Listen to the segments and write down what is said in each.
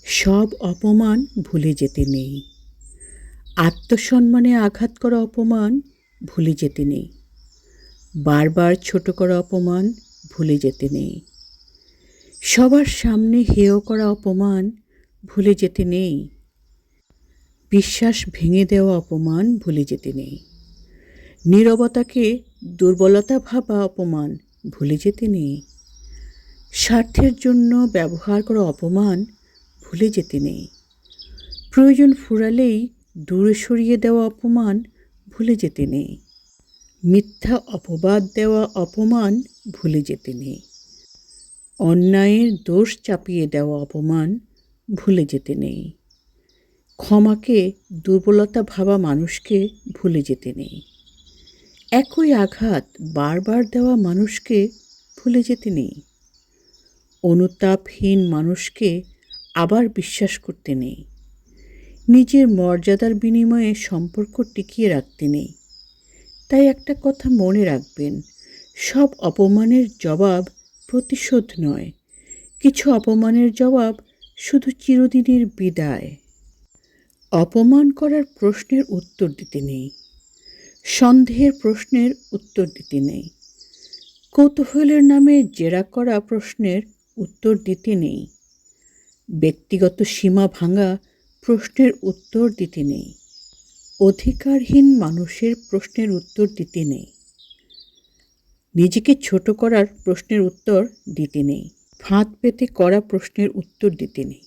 সব অপমান ভুলে যেতে নেই। আত্মসম্মানে আঘাত করা অপমান ভুলে যেতে নেই। বারবার ছোট করা অপমান ভুলে যেতে নেই। সবার সামনে হেয় করা অপমান ভুলে যেতে নেই। বিশ্বাস ভেঙে দেওয়া অপমান ভুলে যেতে নেই। নীরবতাকে দুর্বলতা ভাবা অপমান ভুলে যেতে নেই। স্বার্থের জন্য ব্যবহার করা অপমান ভুলে যেতে নেই। প্রয়োজন ফুরালেই দূরে সরিয়ে দেওয়া অপমান ভুলে যেতে নেই। মিথ্যা অপবাদ দেওয়া অপমান ভুলে যেতে নেই। অন্যায়ের দোষ চাপিয়ে দেওয়া অপমান ভুলে যেতে নেই। ক্ষমাকে দুর্বলতা ভাবা মানুষকে ভুলে যেতে নেই। একই আঘাত বারবার দেওয়া মানুষকে ভুলে যেতে নেই। অনুতাপহীন মানুষকে আবার বিশ্বাস করতে নেই। নিজের মর্যাদার বিনিময়ে সম্পর্ক টিকিয়ে রাখতে নেই। তাই একটা কথা মনে রাখবেন, সব অপমানের জবাব প্রতিশোধ নয়, কিছু অপমানের জবাব শুধু চিরদিনের বিদায়। অপমান করার প্রশ্নের উত্তর দিতে নেই। সন্দেহের প্রশ্নের উত্তর দিতে নেই। কৌতূহলের নামে জেরা করা প্রশ্নের উত্তর দিতে নেই। ব্যক্তিগত সীমা ভাঙা প্রশ্নের উত্তর দিতে নেই। অধিকারহীন মানুষের প্রশ্নের উত্তর দিতে নেই। নিজেকে ছোট করার প্রশ্নের উত্তর দিতে নেই। ফাঁদ পেতে করা প্রশ্নের উত্তর দিতে নেই।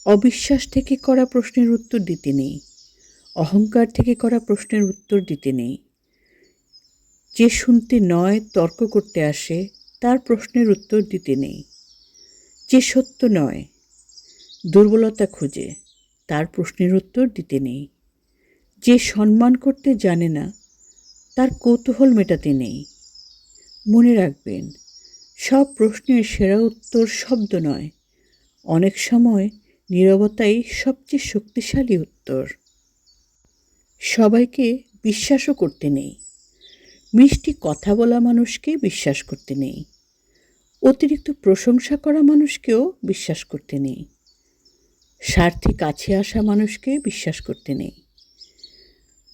অবিশ্বাস থেকে করা প্রশ্নের উত্তর দিতে নেই। অহংকার থেকে করা প্রশ্নের উত্তর দিতে নেই। যে শুনতে নয় তর্ক করতে আসে তার প্রশ্নের উত্তর দিতে নেই। যে সত্য নয় দুর্বলতা খোঁজে তার প্রশ্নের উত্তর দিতে নেই। যে সম্মান করতে জানে না তার কৌতূহল মেটাতে নেই। মনে রাখবেন, সব প্রশ্নের সেরা উত্তর শব্দ নয়, অনেক সময় নীরবতাই সবচেয়ে শক্তিশালী উত্তর। সবাইকে বিশ্বাসও করতে নেই। মিষ্টি কথা বলা মানুষকে বিশ্বাস করতে নেই। অতিরিক্ত প্রশংসা করা মানুষকেও বিশ্বাস করতে নেই। স্বার্থে কাছে আসা মানুষকে বিশ্বাস করতে নেই।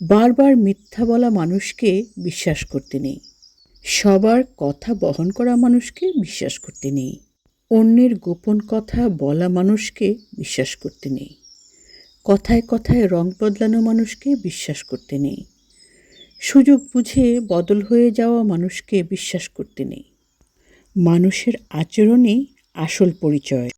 বারবার মিথ্যা বলা মানুষকে বিশ্বাস করতে নেই। সবার কথা বহন করা মানুষকে বিশ্বাস করতে নেই। অন্যের গোপন কথা বলা মানুষকে বিশ্বাস করতে নেই। কথায় কথায় রং বদলানো মানুষকে বিশ্বাস করতে নেই। সুযোগ বুঝে বদল হয়ে যাওয়া মানুষকে বিশ্বাস করতে নেই। মানুষের আচরণই আসল পরিচয়।